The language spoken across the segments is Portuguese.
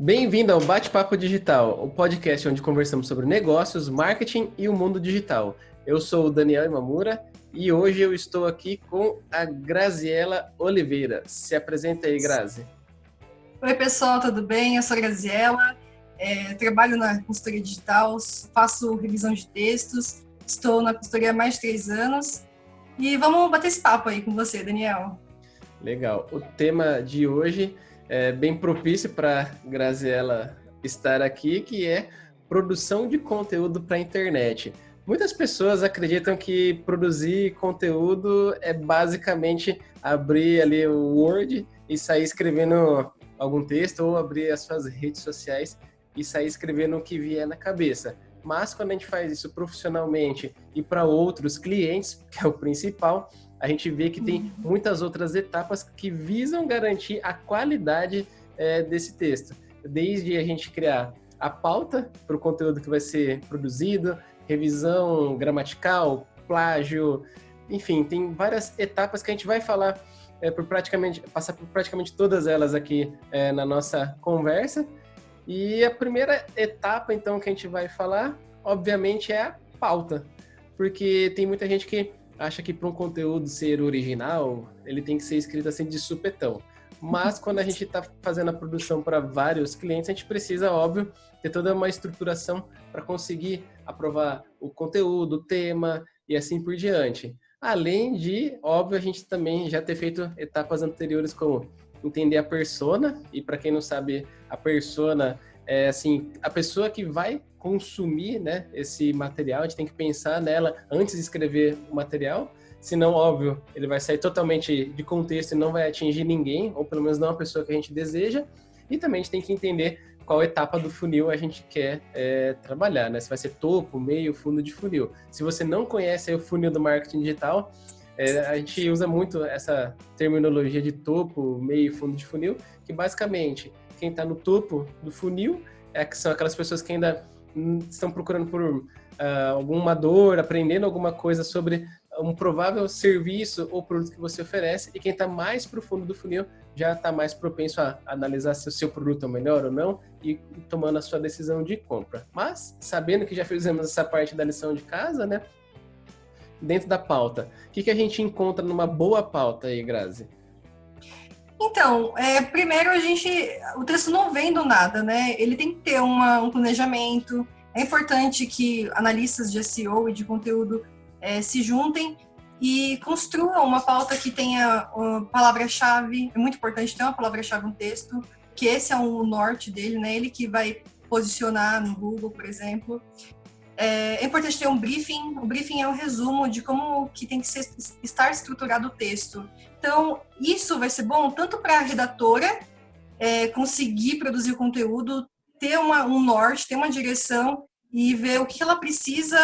Bem-vindo ao Bate-Papo Digital, o podcast onde conversamos sobre negócios, marketing e o mundo digital. Eu sou o Daniel Imamura e hoje eu estou aqui com a Graziela Oliveira. Se apresenta aí, Grazi. Oi, pessoal, tudo bem? Eu sou a Graziela, trabalho na consultoria digital, faço revisão de textos, estou na consultoria há mais de 3 anos e vamos bater esse papo aí com você, Daniel. Legal. O tema de hoje é bem propício para Graziela estar aqui, que é produção de conteúdo para a internet. Muitas pessoas acreditam que produzir conteúdo é basicamente abrir ali o Word e sair escrevendo algum texto ou abrir as suas redes sociais e sair escrevendo o que vier na cabeça. Mas quando a gente faz isso profissionalmente e para outros clientes, que é o principal, a gente vê que tem muitas outras etapas que visam garantir a qualidade desse texto. Desde a gente criar a pauta para o conteúdo que vai ser produzido, revisão gramatical, plágio, enfim, tem várias etapas que a gente vai falar passar por praticamente todas elas aqui na nossa conversa. E a primeira etapa, então, que a gente vai falar, obviamente, é a pauta. Porque tem muita gente que acha que para um conteúdo ser original, ele tem que ser escrito assim de supetão. Mas quando a gente está fazendo a produção para vários clientes, a gente precisa, óbvio, ter toda uma estruturação para conseguir aprovar o conteúdo, o tema e assim por diante. Além de, óbvio, a gente também já ter feito etapas anteriores como entender a persona, e para quem não sabe, a persona é assim, a pessoa que vai consumir, né, esse material, a gente tem que pensar nela antes de escrever o material, senão, óbvio, ele vai sair totalmente de contexto e não vai atingir ninguém, ou pelo menos não a pessoa que a gente deseja, e também a gente tem que entender qual etapa do funil a gente quer trabalhar, né? Se vai ser topo, meio, fundo de funil. Se você não conhece aí o funil do marketing digital, a gente usa muito essa terminologia de topo, meio e fundo de funil, que basicamente quem está no topo do funil são aquelas pessoas que ainda estão procurando por alguma dor, aprendendo alguma coisa sobre um provável serviço ou produto que você oferece, e quem está mais para o fundo do funil já está mais propenso a analisar se o seu produto é o melhor ou não e tomando a sua decisão de compra. Mas, sabendo que já fizemos essa parte da lição de casa, né? Dentro da pauta, o que a gente encontra numa boa pauta aí, Grazi? Então, primeiro o texto não vem do nada, né? Ele tem que ter um planejamento. É importante que analistas de SEO e de conteúdo se juntem e construam uma pauta que tenha uma palavra-chave. É muito importante ter uma palavra-chave no texto, que esse é o norte dele, né? Ele que vai posicionar no Google, por exemplo. É importante ter um briefing. O briefing é um resumo de como que tem que estar estruturado o texto. Então, isso vai ser bom tanto para a redatora conseguir produzir o conteúdo, ter um norte, ter uma direção e ver o que ela precisa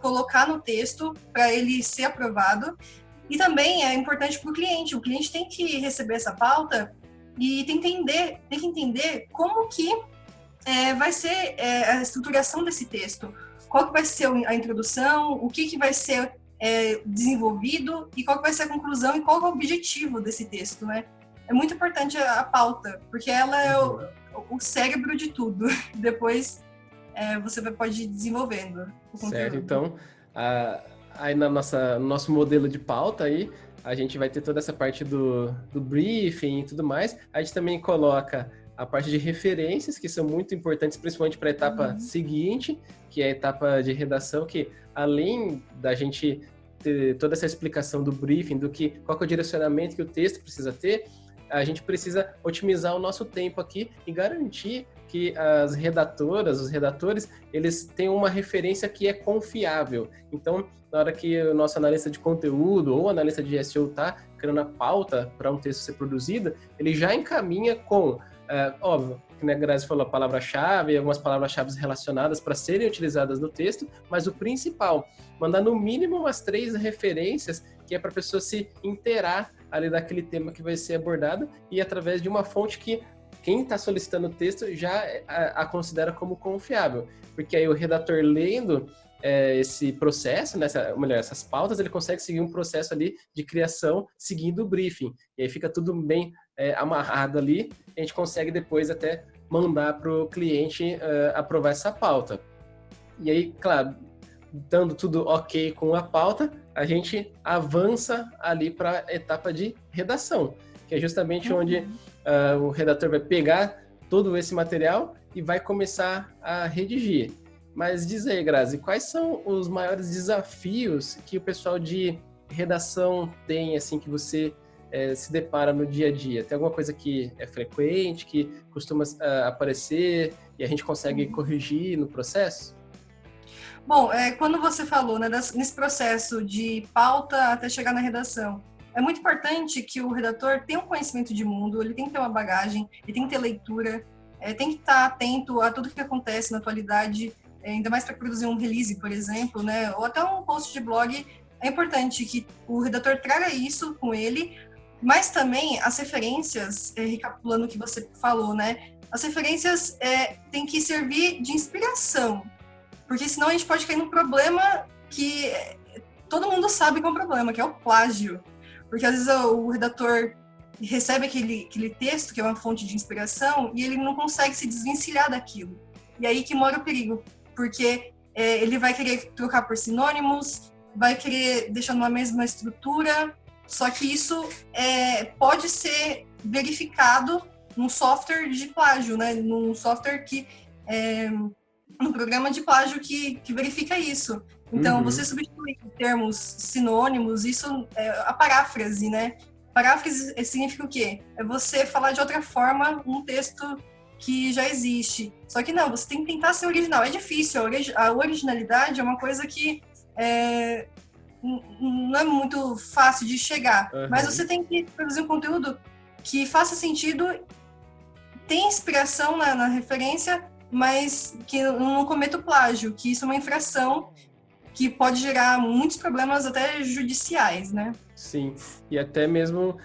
colocar no texto para ele ser aprovado. E também é importante para o cliente. O cliente tem que receber essa pauta e tem que entender como que vai ser a estruturação desse texto. Qual que vai ser a introdução, o que vai ser desenvolvido e qual que vai ser a conclusão e qual é o objetivo desse texto, né? É muito importante a pauta, porque ela é o cérebro de tudo. Depois você pode ir desenvolvendo o conteúdo. Certo, então, aí no nosso modelo de pauta aí, a gente vai ter toda essa parte do briefing e tudo mais. A gente também coloca a parte de referências, que são muito importantes, principalmente para a etapa seguinte, que é a etapa de redação, que além da gente ter toda essa explicação do briefing, qual que é o direcionamento que o texto precisa ter, a gente precisa otimizar o nosso tempo aqui e garantir que as redatoras, os redatores, eles têm uma referência que é confiável. Então, na hora que o nosso analista de conteúdo ou analista de SEO está criando a pauta para um texto ser produzido, ele já encaminha com óbvio, que a Grazi falou, a palavra-chave, algumas palavras-chave relacionadas para serem utilizadas no texto, mas o principal, mandar no mínimo umas 3 referências, que é para a pessoa se inteirar ali daquele tema que vai ser abordado, e através de uma fonte que quem está solicitando o texto já a considera como confiável, porque aí o redator lendo esse processo, né, essas pautas, ele consegue seguir um processo ali de criação seguindo o briefing, e aí fica tudo bem amarrado ali, a gente consegue depois até mandar para o cliente aprovar essa pauta. E aí, claro, dando tudo ok com a pauta, a gente avança ali para a etapa de redação, que é justamente onde o redator vai pegar todo esse material e vai começar a redigir. Mas diz aí, Grazi, quais são os maiores desafios que o pessoal de redação tem, assim, que você se depara no dia a dia? Tem alguma coisa que é frequente, que costuma aparecer e a gente consegue corrigir no processo? Bom, quando você falou, né, nesse processo de pauta até chegar na redação, é muito importante que o redator tenha um conhecimento de mundo, ele tem que ter uma bagagem, ele tem que ter leitura, tem que estar atento a tudo que acontece na atualidade, ainda mais para produzir um release, por exemplo, né, ou até um post de blog. É importante que o redator traga isso com ele, mas também as referências, recapitulando o que você falou, né, as referências têm que servir de inspiração, porque senão a gente pode cair num problema que todo mundo sabe que é um problema, que é o plágio. Porque às vezes o redator recebe aquele texto, que é uma fonte de inspiração, e ele não consegue se desvencilhar daquilo. E aí que mora o perigo, porque ele vai querer trocar por sinônimos, vai querer deixar numa mesma estrutura, só que isso pode ser verificado num software de plágio, né? Num software um programa de plágio que verifica isso. Então, você substituir termos sinônimos, isso é a paráfrase, né? Paráfrase significa o quê? É você falar de outra forma um texto que já existe. Só que não, você tem que tentar ser original. É difícil, a originalidade é uma coisa que não é muito fácil de chegar. Mas você tem que produzir um conteúdo que faça sentido, tem inspiração na referência, mas que não cometa o plágio, que isso é uma infração que pode gerar muitos problemas até judiciais, né? Sim, e até mesmo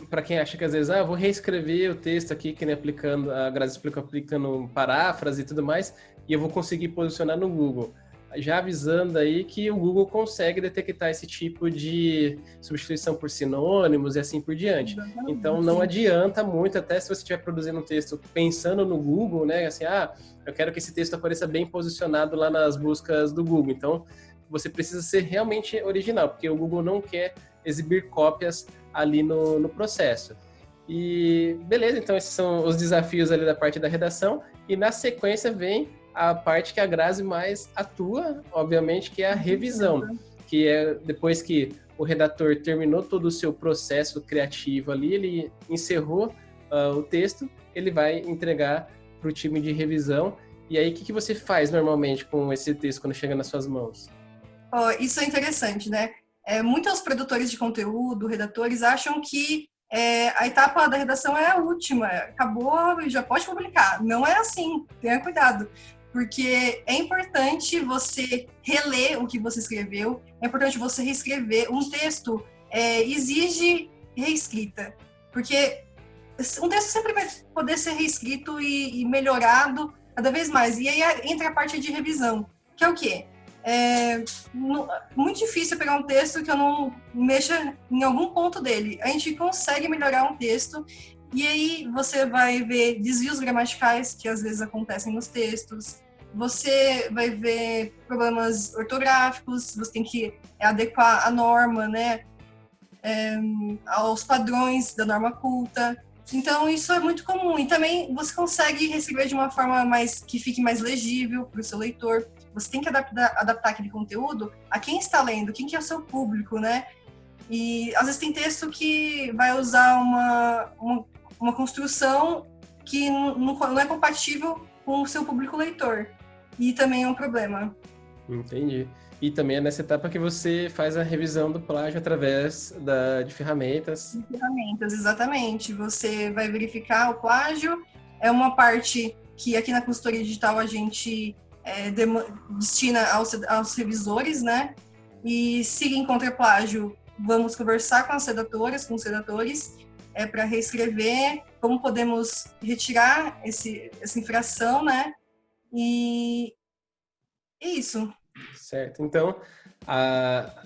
para quem acha que às vezes, vou reescrever o texto aqui, que nem a Grazi explicou, aplicando paráfrase e tudo mais, e eu vou conseguir posicionar no Google. Já avisando aí que o Google consegue detectar esse tipo de substituição por sinônimos e assim por diante. Então não adianta muito, até se você estiver produzindo um texto pensando no Google, né? Assim, eu quero que esse texto apareça bem posicionado lá nas buscas do Google. Então você precisa ser realmente original, porque o Google não quer exibir cópias ali no processo. E beleza, então esses são os desafios ali da parte da redação, e na sequência vem a parte que a Grazi mais atua, obviamente, que é a revisão, que é depois que o redator terminou todo o seu processo criativo ali, ele encerrou o texto, ele vai entregar para o time de revisão. E aí, o que você faz normalmente com esse texto quando chega nas suas mãos? Isso é interessante, né? Muitos produtores de conteúdo, redatores, acham que a etapa da redação é a última, acabou e já pode publicar. Não é assim, tenha cuidado. Porque é importante você reler o que você escreveu, é importante você reescrever. Um texto exige reescrita, porque um texto sempre vai poder ser reescrito e melhorado cada vez mais. E aí entra a parte de revisão, que é o quê? Muito difícil pegar um texto que eu não mexa em algum ponto dele. A gente consegue melhorar um texto, e aí você vai ver desvios gramaticais que às vezes acontecem nos textos, você vai ver problemas ortográficos, você tem que adequar a norma, né, aos padrões da norma culta. Então isso é muito comum, e também você consegue reescrever de uma forma que fique mais legível para o seu leitor. Você tem que adaptar aquele conteúdo a quem está lendo, quem que é o seu público, né? E às vezes tem texto que vai usar uma construção que não é compatível com o seu público leitor. E também é um problema. Entendi. E também é nessa etapa que você faz a revisão do plágio através de ferramentas. De ferramentas, exatamente. Você vai verificar o plágio. É uma parte que aqui na consultoria digital a gente destina aos revisores, né? E se encontra plágio, vamos conversar com as redatoras, com os redatores, para reescrever como podemos retirar essa infração, né? E é isso. Certo. Então,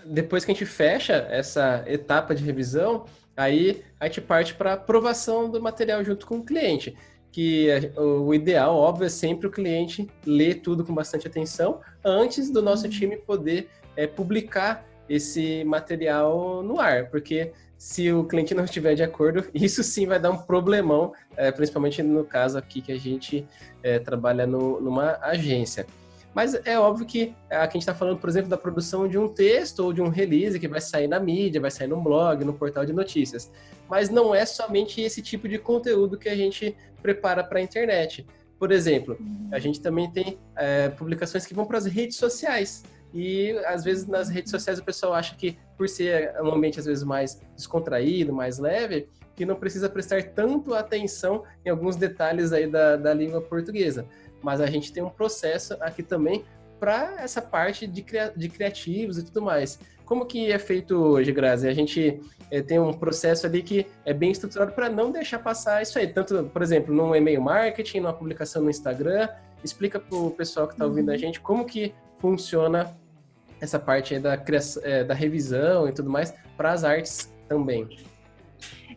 depois que a gente fecha essa etapa de revisão, Aí a gente parte para aprovação do material junto com o cliente, que o ideal, óbvio, é sempre o cliente ler tudo com bastante atenção antes do nosso time poder publicar esse material no ar, porque se o cliente não estiver de acordo, isso sim vai dar um problemão, principalmente no caso aqui que a gente trabalha numa agência. Mas é óbvio que aqui a gente está falando, por exemplo, da produção de um texto ou de um release que vai sair na mídia, vai sair no blog, no portal de notícias. Mas não é somente esse tipo de conteúdo que a gente prepara para a internet. Por exemplo, a gente também tem publicações que vão para as redes sociais. E às vezes nas redes sociais o pessoal acha que, por ser um ambiente às vezes mais descontraído, mais leve, que não precisa prestar tanto atenção em alguns detalhes aí da língua portuguesa. Mas a gente tem um processo aqui também para essa parte de criativos e tudo mais. Como que é feito hoje, Grazi? A gente tem um processo ali que é bem estruturado para não deixar passar isso aí. Tanto, por exemplo, num e-mail marketing, numa publicação no Instagram. Explica para o pessoal que está ouvindo a gente como que funciona essa parte aí da revisão e tudo mais para as artes também.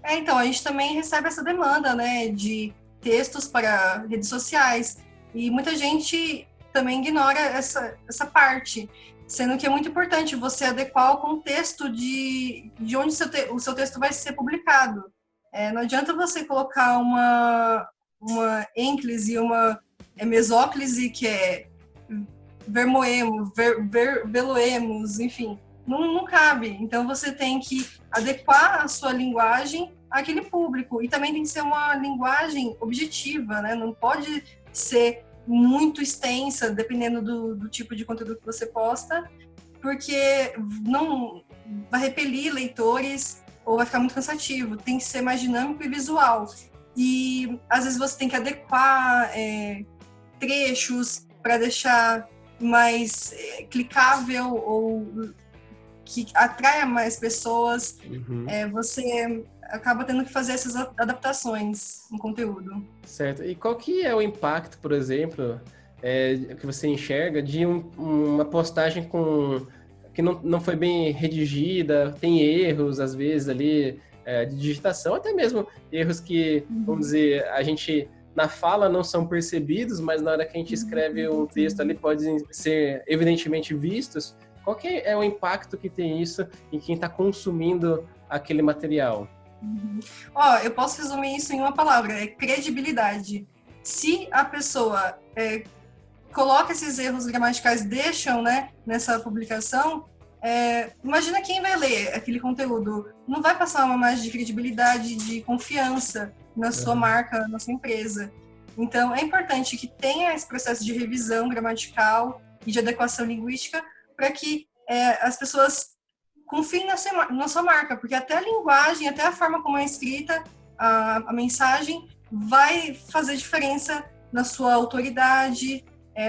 Então, a gente também recebe essa demanda, né, de textos para redes sociais. E muita gente também ignora essa parte, sendo que é muito importante você adequar o contexto de onde o seu texto vai ser publicado. Não adianta você colocar uma ênclise, uma mesóclise, que é vermoemos, veloemos, enfim, não cabe. Então você tem que adequar a sua linguagem àquele público, e também tem que ser uma linguagem objetiva, né? Não pode ser muito extensa, dependendo do tipo de conteúdo que você posta, porque não vai repelir leitores ou vai ficar muito cansativo. Tem que ser mais dinâmico e visual. E às vezes você tem que adequar trechos para deixar mais clicável ou que atraia mais pessoas. Você acaba tendo que fazer essas adaptações no conteúdo. Certo. E qual que é o impacto, por exemplo, que você enxerga de uma postagem que não foi bem redigida, tem erros, às vezes, ali, de digitação, até mesmo erros que, vamos dizer, a gente, na fala, não são percebidos, mas na hora que a gente escreve um texto ali, podem ser evidentemente vistos. Qual que é o impacto que tem isso em quem está consumindo aquele material? Eu posso resumir isso em uma palavra: é credibilidade. Se a pessoa coloca esses erros gramaticais, deixam, né, nessa publicação, imagina quem vai ler aquele conteúdo. Não vai passar uma imagem de credibilidade, de confiança na sua marca, na sua empresa. Então, é importante que tenha esse processo de revisão gramatical e de adequação linguística para que as pessoas confiem na sua marca, porque até a linguagem, até a forma como é escrita a mensagem vai fazer diferença na sua autoridade,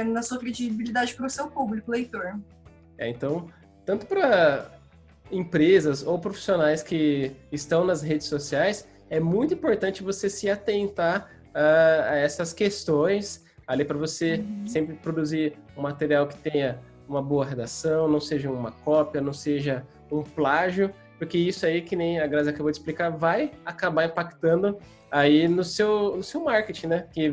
na sua credibilidade para o seu público, leitor. Então, tanto para empresas ou profissionais que estão nas redes sociais, é muito importante você se atentar a essas questões ali para você sempre produzir um material que tenha uma boa redação, não seja uma cópia, não seja um plágio, porque isso aí, que nem a Grazi acabou de explicar, vai acabar impactando aí no seu marketing, né? Que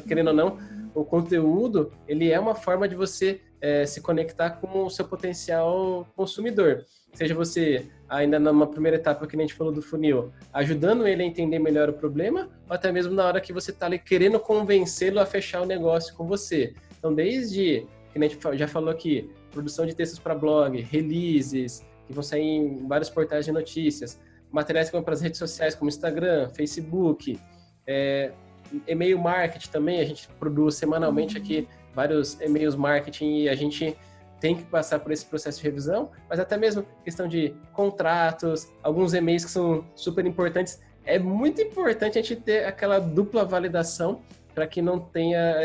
querendo ou não, o conteúdo, ele é uma forma de você se conectar com o seu potencial consumidor. Seja você ainda numa primeira etapa, que nem a gente falou do funil, ajudando ele a entender melhor o problema, ou até mesmo na hora que você está ali querendo convencê-lo a fechar o negócio com você. Então, desde, que nem a gente já falou aqui, produção de textos para blog, releases, que vão sair em vários portais de notícias, materiais que vão para as redes sociais como Instagram, Facebook, e-mail marketing também, a gente produz semanalmente aqui vários e-mails marketing e a gente tem que passar por esse processo de revisão, mas até mesmo questão de contratos, alguns e-mails que são super importantes. É muito importante a gente ter aquela dupla validação para que não tenha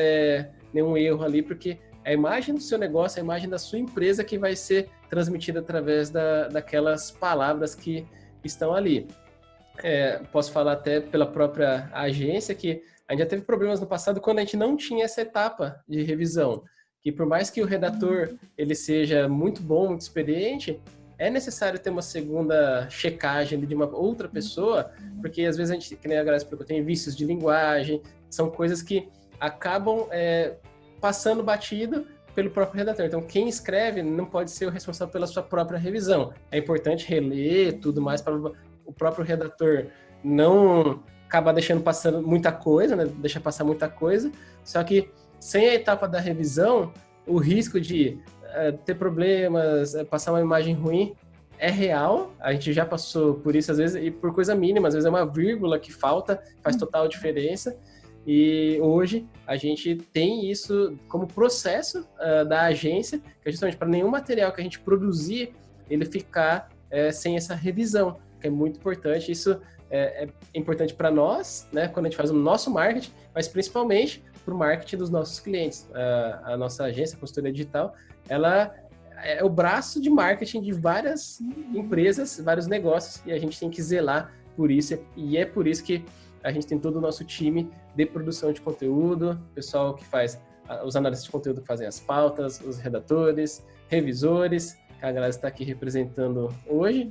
nenhum erro ali, porque a imagem do seu negócio, a imagem da sua empresa que vai ser transmitida através daquelas palavras que estão ali. Posso falar até pela própria agência que a gente já teve problemas no passado quando a gente não tinha essa etapa de revisão, que por mais que o redator ele seja muito bom, muito experiente, é necessário ter uma segunda checagem de uma outra pessoa, porque às vezes a gente, que nem a Grazi falou, tem vícios de linguagem, são coisas que acabam passando batido pelo próprio redator. Então, quem escreve não pode ser o responsável pela sua própria revisão. É importante reler tudo mais para o próprio redator não acabar deixando passando muita coisa, né? Deixar passar muita coisa. Só que sem a etapa da revisão, o risco de ter problemas, passar uma imagem ruim é real. A gente já passou por isso às vezes, e por coisa mínima, às vezes é uma vírgula que falta, faz total diferença. E hoje a gente tem isso como processo da agência, que é justamente para nenhum material que a gente produzir, ele ficar sem essa revisão, que é muito importante. Isso é importante para nós, né, quando a gente faz o nosso marketing, mas principalmente para o marketing dos nossos clientes. A nossa agência, a consultoria digital, ela é o braço de marketing de várias empresas, vários negócios, e a gente tem que zelar por isso, e é por isso que a gente tem todo o nosso time de produção de conteúdo, pessoal que faz, os analistas de conteúdo que fazem as pautas, os redatores, revisores, que a galera está aqui representando hoje.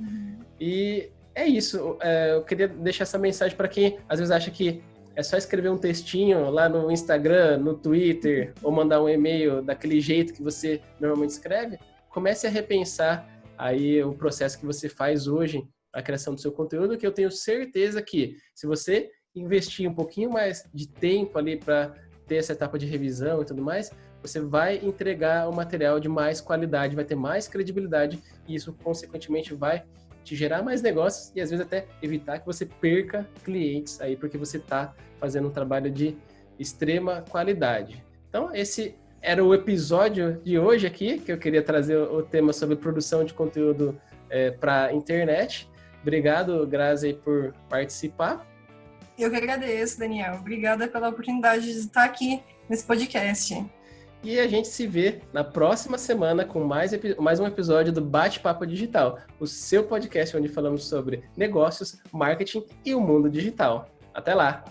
E é isso, eu queria deixar essa mensagem para quem às vezes acha que é só escrever um textinho lá no Instagram, no Twitter, ou mandar um e-mail daquele jeito que você normalmente escreve. Comece a repensar aí o processo que você faz hoje, a criação do seu conteúdo, que eu tenho certeza que se você investir um pouquinho mais de tempo ali para ter essa etapa de revisão e tudo mais, você vai entregar um material de mais qualidade, vai ter mais credibilidade e isso, consequentemente, vai te gerar mais negócios e, às vezes, até evitar que você perca clientes aí, porque você está fazendo um trabalho de extrema qualidade. Então, esse era o episódio de hoje aqui, que eu queria trazer o tema sobre produção de conteúdo para a internet. Obrigado, Grazi, por participar. Eu que agradeço, Daniel. Obrigada pela oportunidade de estar aqui nesse podcast. E a gente se vê na próxima semana com mais um episódio do Bate-Papo Digital, o seu podcast onde falamos sobre negócios, marketing e o mundo digital. Até lá!